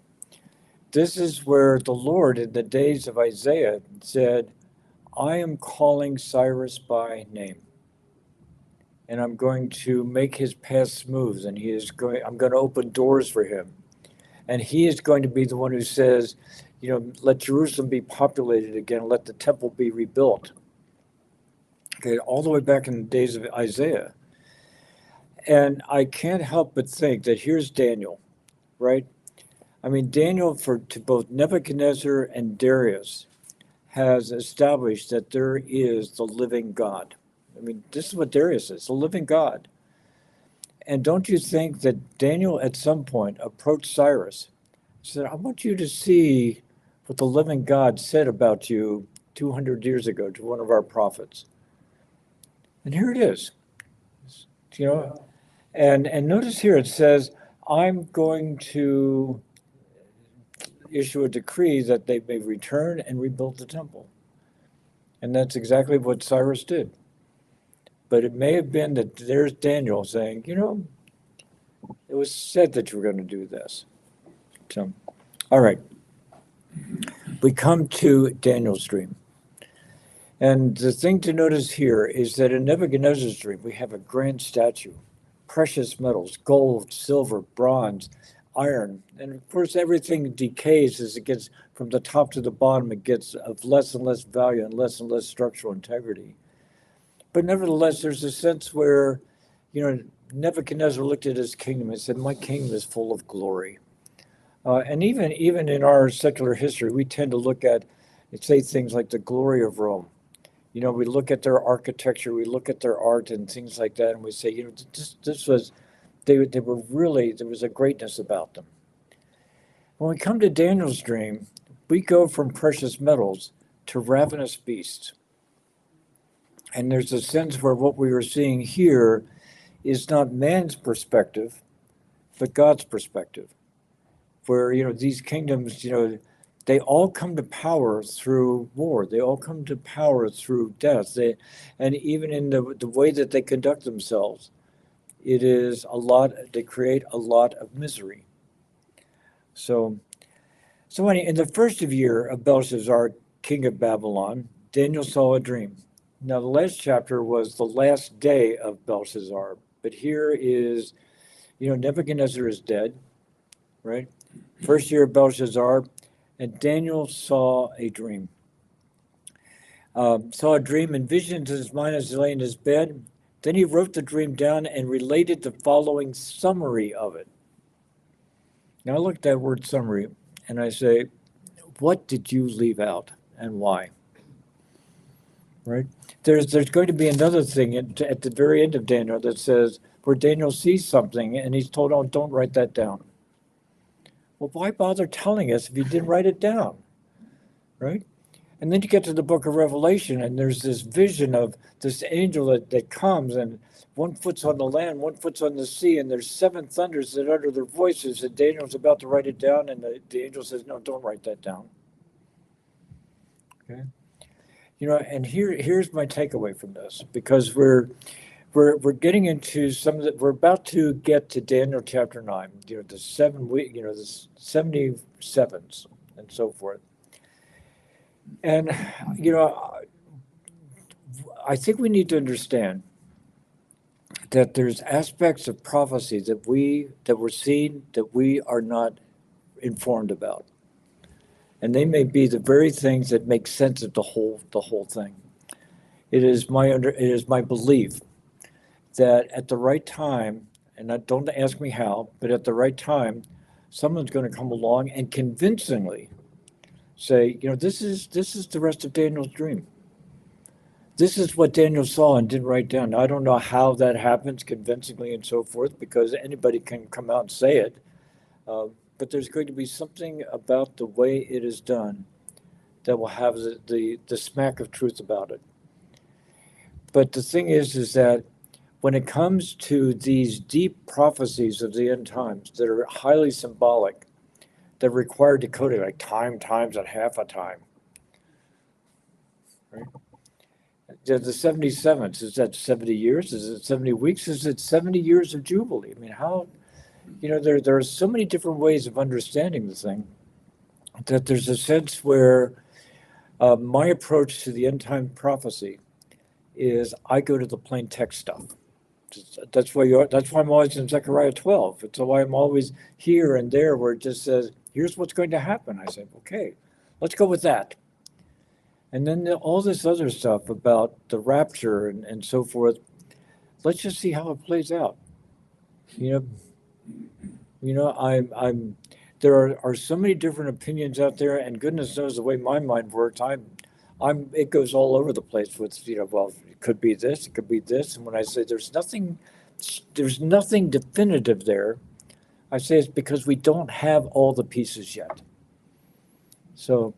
This is where the Lord in the days of Isaiah said, I am calling Cyrus by name. And I'm going to make his path smooth, and I'm going to open doors for him. And he is going to be the one who says, let Jerusalem be populated again, let the temple be rebuilt. Okay, all the way back in the days of Isaiah. And I can't help but think that here's Daniel, right? I mean, Daniel, to both Nebuchadnezzar and Darius, has established that there is the living God. I mean, this is what Darius is, the living God. And don't you think that Daniel at some point approached Cyrus and said, I want you to see what the living God said about you 200 years ago to one of our prophets. And here it is. And notice here it says, I'm going to issue a decree that they may return and rebuild the temple. And that's exactly what Cyrus did. But it may have been that there's Daniel saying, it was said that you were going to do this. So, all right. We come to Daniel's dream. And the thing to notice here is that in Nebuchadnezzar's dream, we have a grand statue, precious metals, gold, silver, bronze, iron. And of course, everything decays as it gets from the top to the bottom. It gets of less and less value and less structural integrity. But nevertheless, there's a sense where, Nebuchadnezzar looked at his kingdom and said, my kingdom is full of glory. And even in our secular history, we tend to look at and say things like the glory of Rome. We look at their architecture, we look at their art and things like that, and we say, they were really, there was a greatness about them. When we come to Daniel's dream, we go from precious metals to ravenous beasts. And there's a sense where what we are seeing here is not man's perspective, but God's perspective. Where, these kingdoms, they all come to power through war. They all come to power through death. And even in the way that they conduct themselves, it is they create a lot of misery. So anyway, in the first year of Belshazzar, king of Babylon, Daniel saw a dream. Now, the last chapter was the last day of Belshazzar, but here is, Nebuchadnezzar is dead, right? First year of Belshazzar, and Daniel saw a dream. And visions in his mind as he lay in his bed. Then he wrote the dream down and related the following summary of it. Now, I look at that word summary, and I say, what did you leave out, and why? Right? There's going to be another thing at the very end of Daniel that says, where Daniel sees something and he's told, oh, don't write that down. Well, why bother telling us if he didn't write it down? Right? And then you get to the book of Revelation, and there's this vision of this angel that comes, and one foot's on the land, one foot's on the sea, and there's 7 thunders that utter their voices, and Daniel's about to write it down, and the angel says, no, don't write that down. Okay? And here's my takeaway from this, because we're getting into we're about to get to Daniel chapter 9, the 7 week, the 77s and so forth. And, I think we need to understand that there's aspects of prophecy that we're seeing that we are not informed about. And they may be the very things that make sense of the whole thing. It is my belief that at the right time, and don't ask me how, but at the right time, someone's going to come along and convincingly say, this is the rest of Daniel's dream. This is what Daniel saw and didn't write down. Now, I don't know how that happens convincingly and so forth, because anybody can come out and say it. But there's going to be something about the way it is done that will have the smack of truth about it. But the thing is that when it comes to these deep prophecies of the end times that are highly symbolic, that require decoding, like time times and half a time. Right? The 77th, is that 70 years? Is it 70 weeks? Is it 70 years of Jubilee? I mean, how, there are so many different ways of understanding the thing that there's a sense where my approach to the end time prophecy is I go to the plain text stuff. That's why I'm always in Zechariah 12. It's why I'm always here and there where it just says, here's what's going to happen. I say, okay, let's go with that. And then all this other stuff about the rapture and so forth, let's just see how it plays out. I'm there are so many different opinions out there, and goodness knows the way my mind works. It goes all over the place with, well, it could be this, it could be this. And when I say there's nothing definitive there, I say it's because we don't have all the pieces yet. So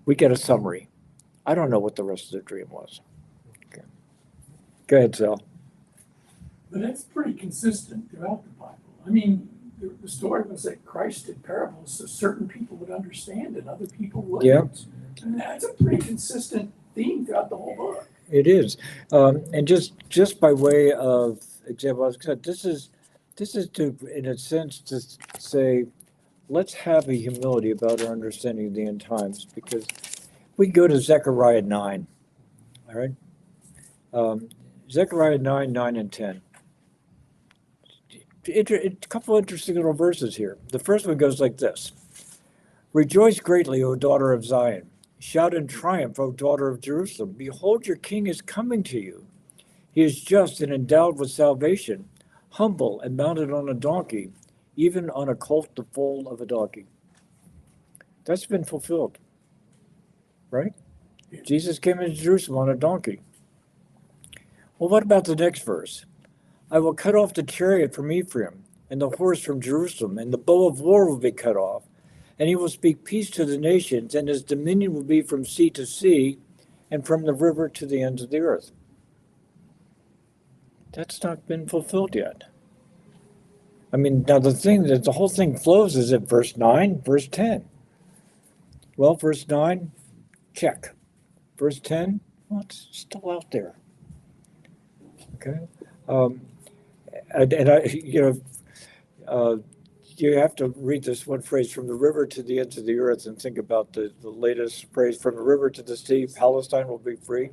we get a summary. I don't know what the rest of the dream was. Okay. Go ahead, Sal. But that's pretty consistent throughout the Bible. I mean, the story was that Christ did parables so certain people would understand and other people wouldn't. Yeah. And that's a pretty consistent theme throughout the whole book. It is. And just by way of example, I was going to say, this is to, in a sense, to say, let's have a humility about our understanding of the end times, because we go to Zechariah 9, all right? Zechariah 9, 9 and 10. A couple of interesting little verses here. The first one goes like this. Rejoice greatly, O daughter of Zion. Shout in triumph, O daughter of Jerusalem. Behold, your king is coming to you. He is just and endowed with salvation, humble and mounted on a donkey, even on a colt the foal of a donkey. That's been fulfilled, right? Jesus came into Jerusalem on a donkey. Well, what about the next verse? I will cut off the chariot from Ephraim, and the horse from Jerusalem, and the bow of war will be cut off, and he will speak peace to the nations, and his dominion will be from sea to sea, and from the river to the ends of the earth. That's not been fulfilled yet. I mean, now the whole thing flows is at verse 9, verse 10. Well, verse 9, check. Verse 10, well, it's still out there. Okay? You have to read this one phrase, from the river to the ends of the earth, and think about the latest phrase, from the river to the sea, Palestine will be free.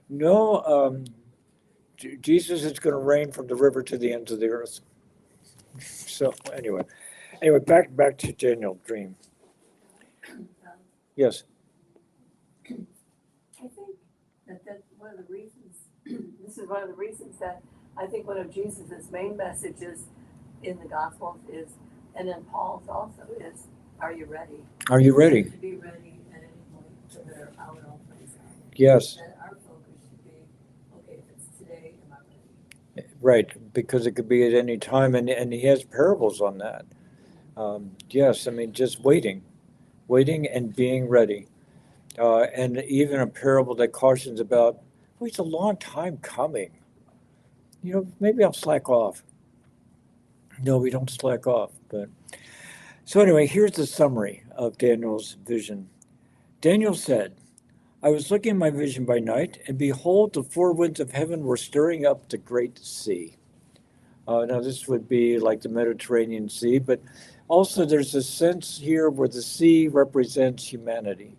No, Jesus is going to reign from the river to the ends of the earth. So anyway, back to Daniel dream. Yes. I think that's one of the reasons, this is one of the reasons that I think one of Jesus's main messages in the Gospels is, and then Paul's also is, are you ready? Are you ready? To be ready at any point so that how it all plays out. Yes. That our focus should be, okay, if it's today, am I ready? Right, because it could be at any time, and he has parables on that. Yes, I mean, just waiting and being ready. And even a parable that cautions about, well, it's a long time coming. Maybe I'll slack off. No, we don't slack off. But so anyway, here's the summary of Daniel's vision. Daniel said, I was looking at my vision by night, and behold, the four winds of heaven were stirring up the great sea. Now, this would be like the Mediterranean Sea, but also there's a sense here where the sea represents humanity.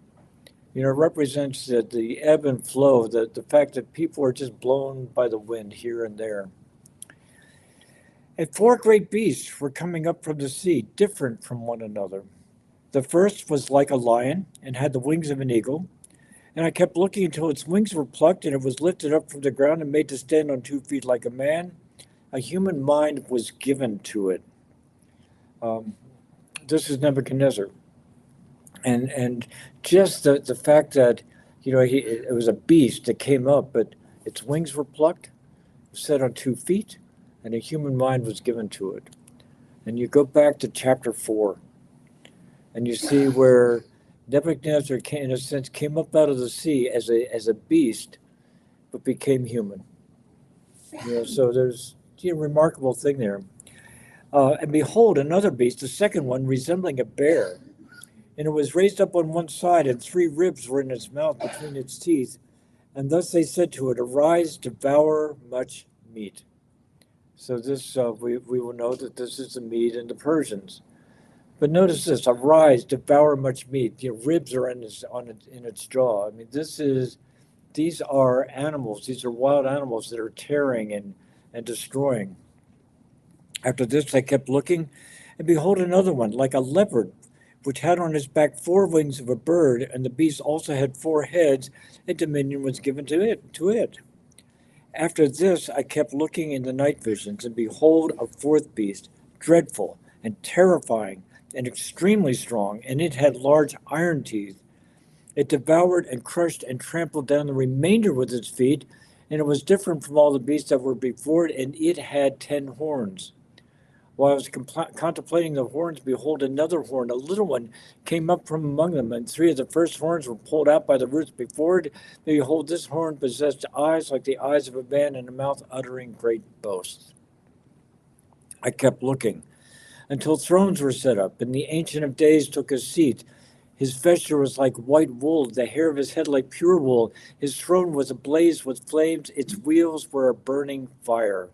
It represents the ebb and flow, the fact that people are just blown by the wind here and there. And four great beasts were coming up from the sea, different from one another. The first was like a lion and had the wings of an eagle. And I kept looking until its wings were plucked, and it was lifted up from the ground and made to stand on 2 feet like a man. A human mind was given to it. This is Nebuchadnezzar. And just the fact that, it was a beast that came up, but its wings were plucked, set on 2 feet, and a human mind was given to it. And you go back to chapter 4, and you see where Nebuchadnezzar, in a sense, came up out of the sea as a beast, but became human. So there's a remarkable thing there. And behold, another beast, the second one, resembling a bear. And it was raised up on one side, and 3 ribs were in its mouth between its teeth. And thus they said to it, Arise, devour much meat. So this, we will know that this is the Mede and the Persians. But notice this: Arise, devour much meat. The ribs are in its jaw. I mean, these are animals. These are wild animals that are tearing and destroying. After this, I kept looking, and behold, another one, like a leopard, which had on his back 4 wings of a bird, and the beast also had 4 heads, and dominion was given to it. After this, I kept looking in the night visions, and behold, a 4th beast, dreadful and terrifying and extremely strong, and it had large iron teeth. It devoured and crushed and trampled down the remainder with its feet, and it was different from all the beasts that were before it, and it had 10 horns. While I was contemplating the horns, behold, another horn, a little one, came up from among them, and 3 of the first horns were pulled out by the roots before it. Behold, this horn possessed eyes like the eyes of a man, and a mouth uttering great boasts. I kept looking until thrones were set up, and the Ancient of Days took his seat. His vesture was like white wool, the hair of his head like pure wool. His throne was ablaze with flames, its wheels were a burning fire.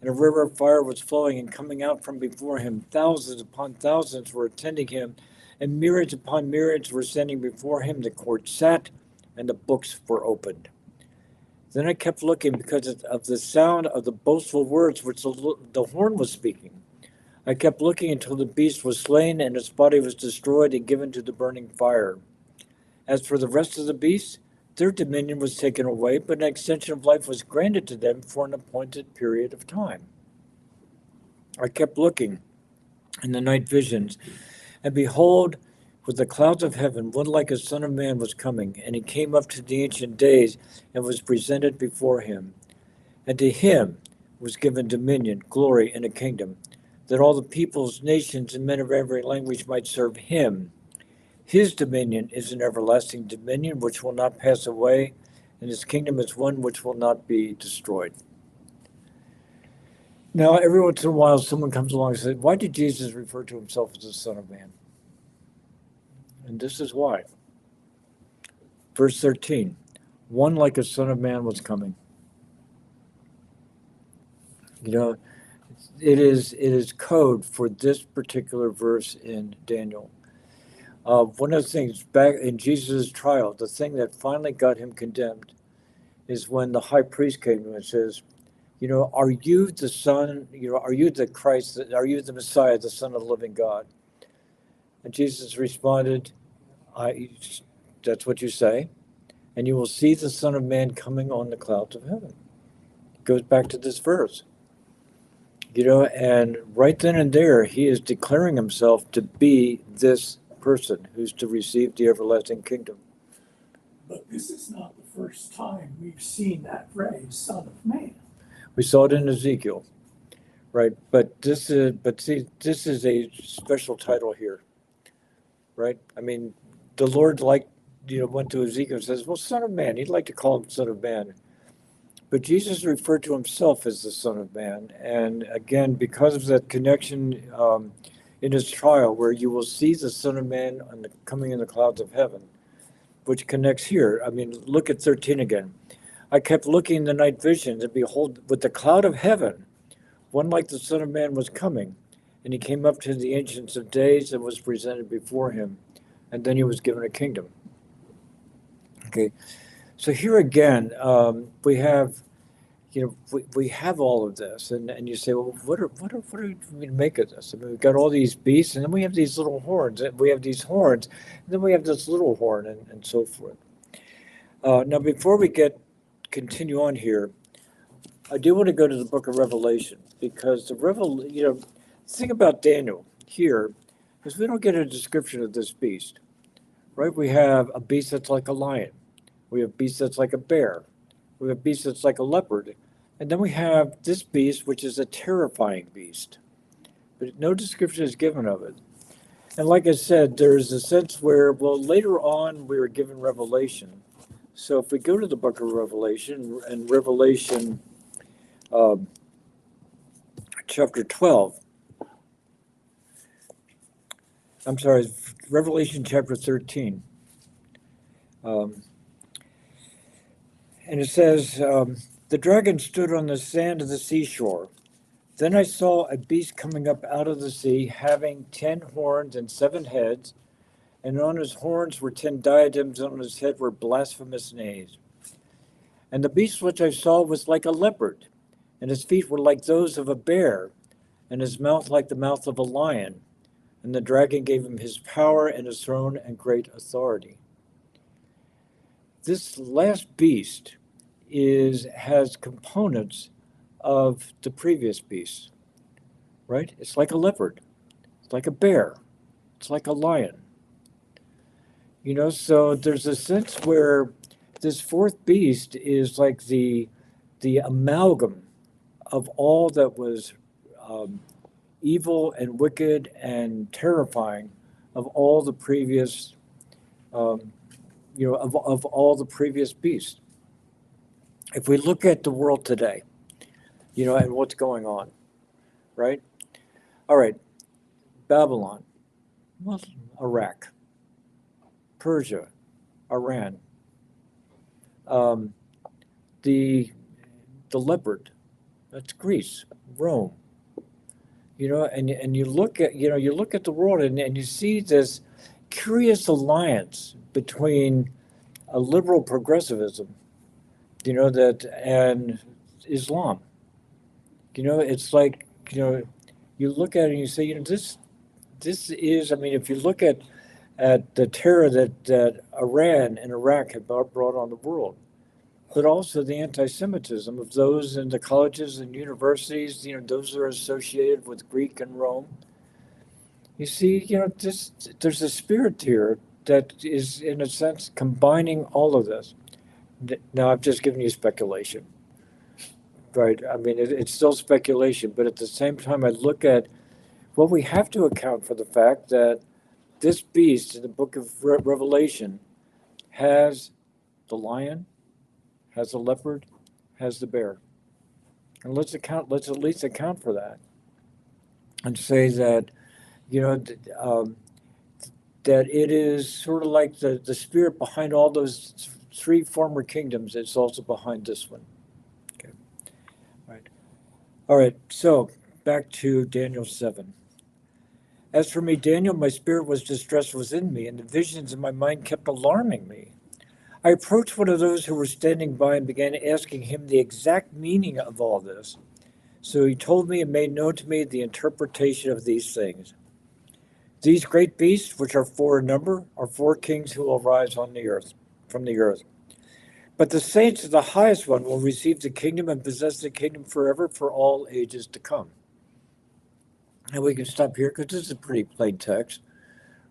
And a river of fire was flowing and coming out from before him. Thousands upon thousands were attending him, and myriads upon myriads were standing before him. The court sat, and the books were opened. Then I kept looking because of the sound of the boastful words which the horn was speaking. I kept looking until the beast was slain, and its body was destroyed and given to the burning fire. As for the rest of the beasts, their dominion was taken away, but an extension of life was granted to them for an appointed period of time. I kept looking in the night visions, and behold, with the clouds of heaven, one like a son of man was coming, and he came up to the Ancient Days and was presented before him. And to him was given dominion, glory, and a kingdom, that all the peoples, nations, and men of every language might serve him. His dominion is an everlasting dominion which will not pass away, and his kingdom is one which will not be destroyed. Now, every once in a while, someone comes along and says, why did Jesus refer to himself as the Son of Man? And this is why. Verse 13, one like a son of man was coming. It is code for this particular verse in Daniel. One of the things back in Jesus' trial, the thing that finally got him condemned is when the high priest came to him and says, are you the Son, are you the Christ, are you the Messiah, the Son of the living God? And Jesus responded, that's what you say, and you will see the Son of Man coming on the clouds of heaven. It goes back to this verse. And right then and there, he is declaring himself to be this person who's to receive the everlasting kingdom. But this is not the first time we've seen that phrase, Son of Man. We saw it in Ezekiel, right? But this is a special title here, right? I mean, the Lord went to Ezekiel and says, well, Son of Man, he'd like to call him Son of Man. But Jesus referred to himself as the Son of Man. And again, because of that connection in his trial, where you will see the Son of Man coming in the clouds of heaven, which connects here. I mean, look at 13 again. I kept looking in the night visions, and behold, with the cloud of heaven, one like the Son of Man was coming. And he came up to the Ancients of Days and was presented before him. And then he was given a kingdom. Okay. So here again, we have, we have all of this, and you say, well, what do we make of this? I mean, we've got all these beasts, and then we have these little horns, and we have these horns, and then we have this little horn, and so forth. Now, before we continue on here, I do want to go to the book of Revelation, because the thing about Daniel here is we don't get a description of this beast, right? We have a beast that's like a lion. We have a beast that's like a bear. We have a beast that's like a leopard. And then we have this beast, which is a terrifying beast. But no description is given of it. And like I said, there's a sense where, well, later on we were given Revelation. So if we go to the book of Revelation, and Revelation chapter 12. I'm sorry, Revelation chapter 13. And it says, the dragon stood on the sand of the seashore. Then I saw a beast coming up out of the sea, having 10 horns and 7 heads, and on his horns were 10 diadems, on his head were blasphemous names. And the beast which I saw was like a leopard, and his feet were like those of a bear, and his mouth like the mouth of a lion. And the dragon gave him his power and his throne and great authority. This last beast has components of the previous beast, right? It's like a leopard, it's like a bear, it's like a lion. So there's a sense where this fourth beast is like the amalgam of all that was evil and wicked and terrifying of all the previous, of all the previous beasts. If we look at the world today, and what's going on, right? All right, Babylon, well, Iraq, Persia, Iran, the leopard, that's Greece, Rome. And you look at the world and you see this curious alliance between a liberal progressivism, and Islam. It's like, you look at it and you say, this is, if you look at the terror that Iran and Iraq have brought on the world, but also the anti-Semitism of those in the colleges and universities, those that are associated with Greek and Rome. You see, there's a spirit here that is, in a sense, combining all of this. Now, I've just given you speculation, right? It's still speculation, but at the same time, I look at, well, we have to account for the fact that this beast in the book of Revelation has the lion, has the leopard, has the bear. And let's at least account for that and say that, that it is sort of like the spirit behind all those 3 former kingdoms. It's also behind this one. Okay. All right. So back to Daniel 7. As for me, Daniel, my spirit was distressed within me, and the visions in my mind kept alarming me. I approached one of those who were standing by and began asking him the exact meaning of all this. So he told me and made known to me the interpretation of these things. These great beasts, which are 4 in number, are 4 kings who will rise on the earth, from the earth. But the saints of the highest one will receive the kingdom and possess the kingdom forever for all ages to come. And we can stop here because this is a pretty plain text.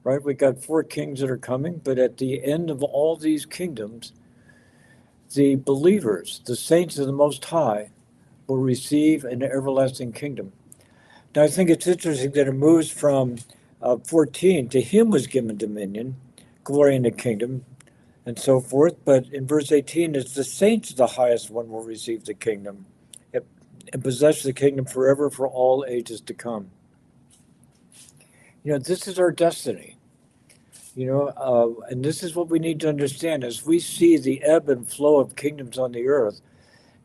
Right, we got 4 kings that are coming, but at the end of all these kingdoms, the believers, the saints of the Most High, will receive an everlasting kingdom. Now, I think it's interesting that it moves from 14, to him was given dominion, glory and the kingdom, and so forth. But in verse 18, it's the saints of the highest one will receive the kingdom and possess the kingdom forever for all ages to come. This is our destiny. And this is what we need to understand as we see the ebb and flow of kingdoms on the earth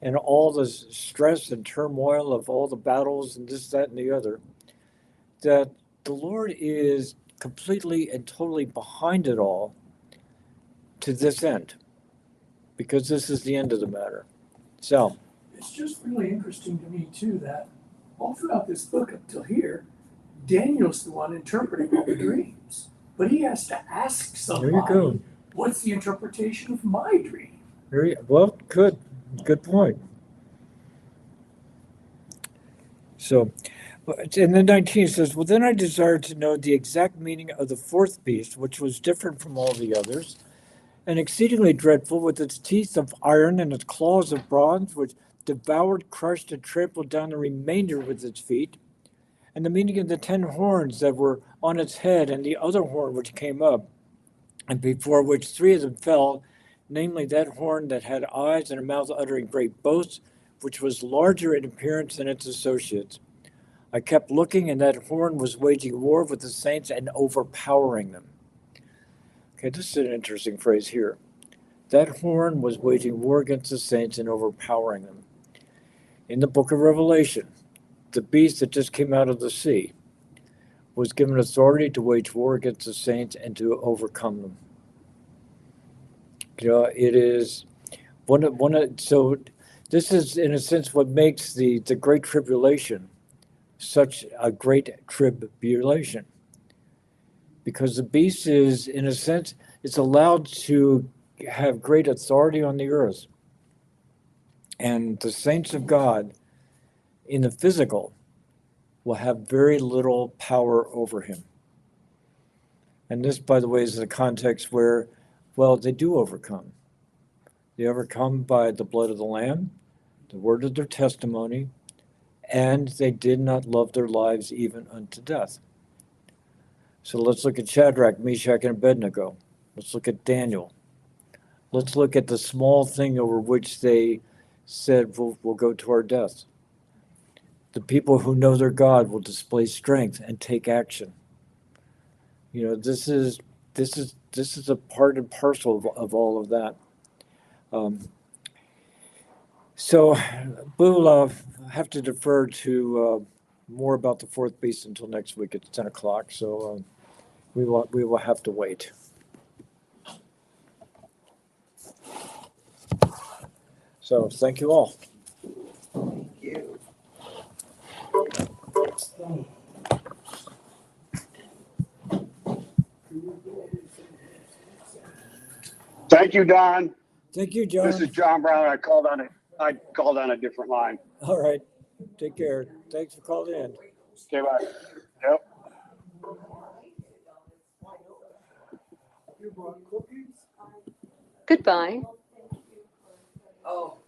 and all the stress and turmoil of all the battles and this, that, and the other, that the Lord is completely and totally behind it all to this end, because this is the end of the matter. So It's just really interesting to me too that all throughout this book up till here, Daniel's the one interpreting all the dreams. But he has to ask somebody, there you go. What's the interpretation of my dream? Well, good point. So, in the 19 it says, well, then I desired to know the exact meaning of the 4th beast, which was different from all the others, and exceedingly dreadful, with its teeth of iron and its claws of bronze, which devoured, crushed, and trampled down the remainder with its feet. And the meaning of the 10 horns that were on its head, and the other horn which came up, and before which 3 of them fell, namely that horn that had eyes and a mouth uttering great boasts, which was larger in appearance than its associates. I kept looking, and that horn was waging war with the saints and overpowering them. Okay, this is an interesting phrase here. That horn was waging war against the saints and overpowering them. In the book of Revelation, the beast that just came out of the sea was given authority to wage war against the saints and to overcome them. You know, it is so this is in a sense what makes the Great Tribulation such a great tribulation. Because the beast is, in a sense, it's allowed to have great authority on the earth. And the saints of God in the physical will have very little power over him. And this, by the way, is the context where, well, they do overcome. They overcome by the blood of the Lamb, the word of their testimony, and they did not love their lives even unto death. So let's look at Shadrach, Meshach, and Abednego. Let's look at Daniel. Let's look at the small thing over which they said, we'll go to our death. The people who know their God will display strength and take action. You know, this is a part and parcel of all of that. So we'll have to defer to more about the fourth beast until next week at 10 o'clock. So we will have to wait. So thank you all. Thank you. Thank you, Don. Thank you, John. This is John Brown. I called on a different line. All right. Take care. Thanks for calling in. Okay, bye. Yep. You brought cookies? Goodbye. Oh.